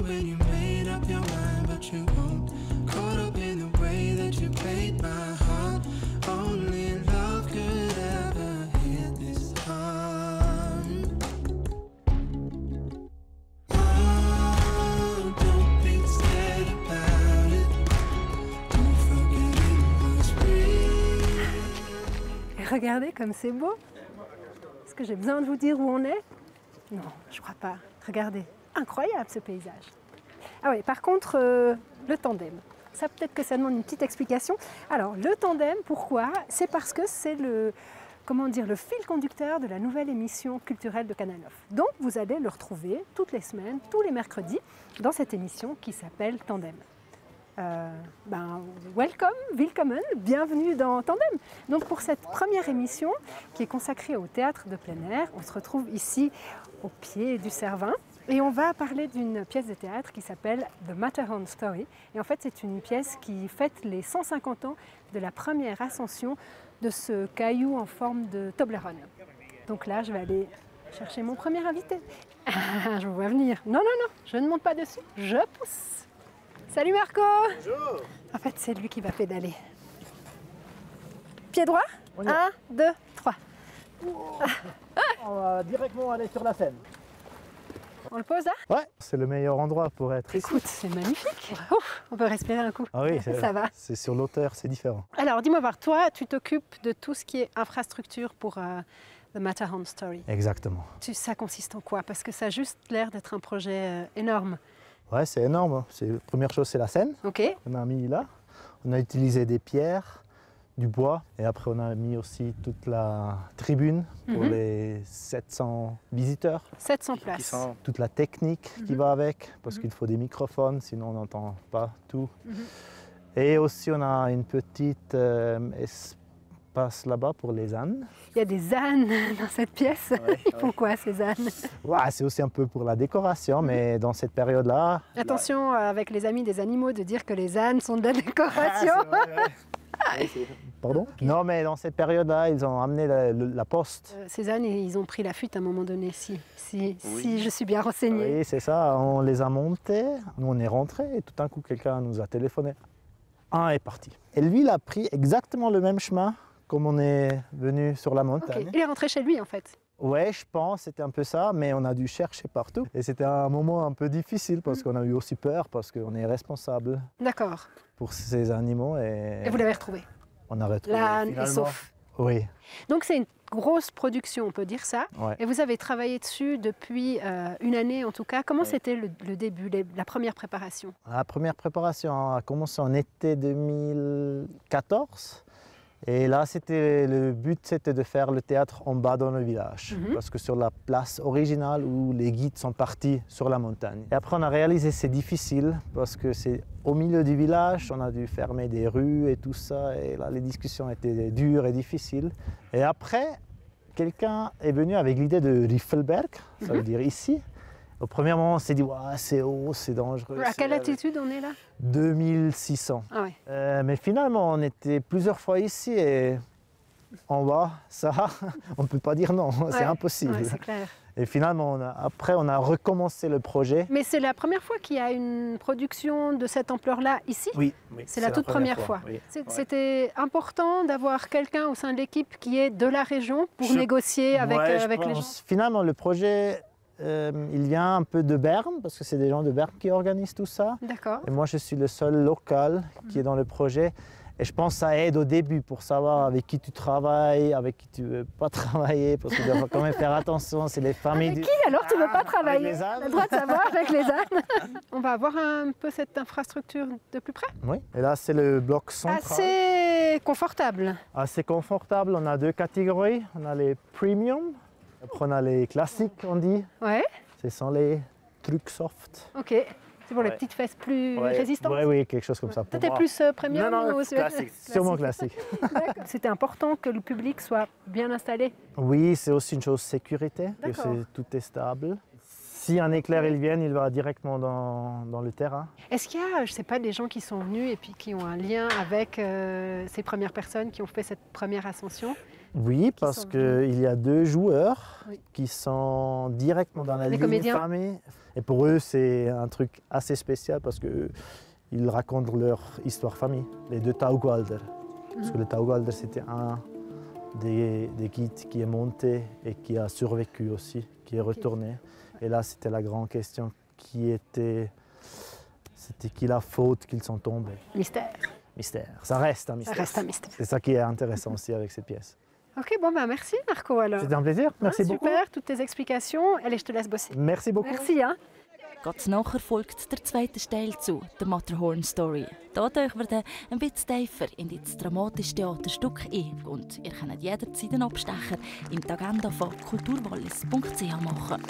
when you made up your mind, but you won't. Caught up in the way that you played my heart. Only love could ever hit this hard. Oh, don't be scared about it. Don't forget it was real. Et regardez comme c'est beau. Est-ce que j'ai besoin de vous dire où on est? Non, je crois pas. Regardez, incroyable ce paysage. Ah oui, par contre, le tandem. Ça, peut-être que ça demande une petite explication. Alors, le tandem, pourquoi? C'est parce que c'est le fil conducteur de la nouvelle émission culturelle de Canal 9. Donc, vous allez le retrouver toutes les semaines, tous les mercredis, dans cette émission qui s'appelle Tandem. Welcome, willkommen, bienvenue dans Tandem. Donc pour cette première émission qui est consacrée au théâtre de plein air, on se retrouve ici au pied du Cervin et on va parler d'une pièce de théâtre qui s'appelle The Matterhorn Story. Et en fait c'est une pièce qui fête les 150 ans de la première ascension de ce caillou en forme de Toblerone. Donc là je vais aller chercher mon premier invité. Je vous vois venir. Non, je ne monte pas dessus, je pousse. Salut Marco! Bonjour! En fait, c'est lui qui va pédaler. Pied droit? 1, 2, 3. On va directement aller sur la scène. On le pose là? Ouais, c'est le meilleur endroit pour être ici. Écoute, c'est magnifique. Ouf, on peut respirer un coup. Ah oui, ça va. C'est sur l'auteur, c'est différent. Alors, dis-moi voir, toi, tu t'occupes de tout ce qui est infrastructure pour The Matterhorn Story. Exactement. Ça consiste en quoi? Parce que ça a juste l'air d'être un projet énorme. Ouais, c'est énorme. La première chose, c'est la scène. Ok. On a mis là. On a utilisé des pierres, du bois. Et après, on a mis aussi toute la tribune pour les 700 visiteurs. 700 places. Toute la technique qui va avec, parce qu'il faut des microphones, sinon on n'entend pas tout. Et aussi, on a une petite espace là-bas pour les ânes. Il y a des ânes dans cette pièce. Ouais, Ils font quoi ces ânes? Ouais, c'est aussi un peu pour la décoration, mais dans cette période-là... Attention avec les amis des animaux de dire que les ânes sont de la décoration. Pardon? Non, mais dans cette période-là, ils ont amené la poste. Ces ânes, ils ont pris la fuite à un moment donné, si je suis bien renseignée. Oui, c'est ça. On les a montés, nous on est rentrés et tout d'un coup, quelqu'un nous a téléphoné. Un est parti. Et lui, il a pris exactement le même chemin comme on est venu sur la montagne. Okay. Il est rentré chez lui en fait. Ouais, je pense, c'était un peu ça, mais on a dû chercher partout. Et c'était un moment un peu difficile parce qu'on a eu aussi peur, parce qu'on est responsable pour ces animaux. Et vous l'avez retrouvé? On a retrouvé l'âne est sauf. Oui. Donc c'est une grosse production, on peut dire ça. Ouais. Et vous avez travaillé dessus depuis une année en tout cas. Comment c'était le début, la première préparation? La première préparation a commencé en été 2014. Et là, le but, c'était de faire le théâtre en bas dans le village. Parce que sur la place originale où les guides sont partis sur la montagne. Et après, on a réalisé que c'est difficile parce que c'est au milieu du village, on a dû fermer des rues et tout ça. Et là, les discussions étaient dures et difficiles. Et après, quelqu'un est venu avec l'idée de Riffelberg, ça veut dire ici. Au premier moment, on s'est dit, ouais, c'est haut, c'est dangereux. À quelle altitude on est là? 2600. Ah ouais. Mais finalement, on était plusieurs fois ici et en bas, ça, on ne peut pas dire non, c'est impossible. Ouais, c'est clair. Et finalement, après, on a recommencé le projet. Mais c'est la première fois qu'il y a une production de cette ampleur-là ici? Oui. C'est la toute première fois. Oui. C'était important d'avoir quelqu'un au sein de l'équipe qui est de la région pour négocier avec les gens? Finalement, le projet... il vient un peu de Berne, parce que c'est des gens de Berne qui organisent tout ça. D'accord. Et moi, je suis le seul local qui est dans le projet. Et je pense que ça aide au début pour savoir avec qui tu travailles, avec qui tu ne veux pas travailler, parce que tu dois quand même faire attention, c'est les familles... Avec qui alors tu ne veux pas travailler? Avec les ânes. On a le droit de savoir avec les ânes. On va voir un peu cette infrastructure de plus près. Oui, et là c'est le bloc central. Assez confortable. Assez confortable, on a deux catégories. On a les premium. Après, on a les classiques, on dit. Ouais. Ce sont les trucs soft. Ok. C'est pour les petites fesses plus résistantes? Oui, quelque chose comme ça. Toi, t'es plus premium? Non, classique. Sûrement classique. C'était important que le public soit bien installé? Oui, c'est aussi une chose sécurité, que tout est stable. Si un éclair il vient, il va directement dans le terrain. Est-ce qu'il y a, je sais pas, des gens qui sont venus et puis qui ont un lien avec ces premières personnes qui ont fait cette première ascension? Oui, parce qu'il y a 2 joueurs Oui. qui sont directement dans la Les ligne comédiens. famille. Et pour eux, c'est un truc assez spécial parce qu'ils racontent leur histoire famille, les 2 Taugwalder. Parce que le Taugwalder, c'était un des guides qui est monté et qui a survécu aussi, qui est retourné. Et là, c'était la grande question c'était qui la faute qu'ils sont tombés. Mystère. Mystère. Ça reste un mystère. Ça reste un mystère. C'est ça qui est intéressant aussi avec cette pièce. Ok, bon, ben merci Marco alors. C'était un plaisir. Merci beaucoup. Super, toutes tes explications. Allez, je te laisse bosser. Merci beaucoup. Merci. Hein. Ganz nachher folgt der zweite Teil zu, der Matterhorn-Story. Hier tauchen wir dann ein bisschen tiefer in das dramatische Theaterstück ein und ihr könnt jederzeit einen Abstecher in die Agenda von kulturwallis.ch machen.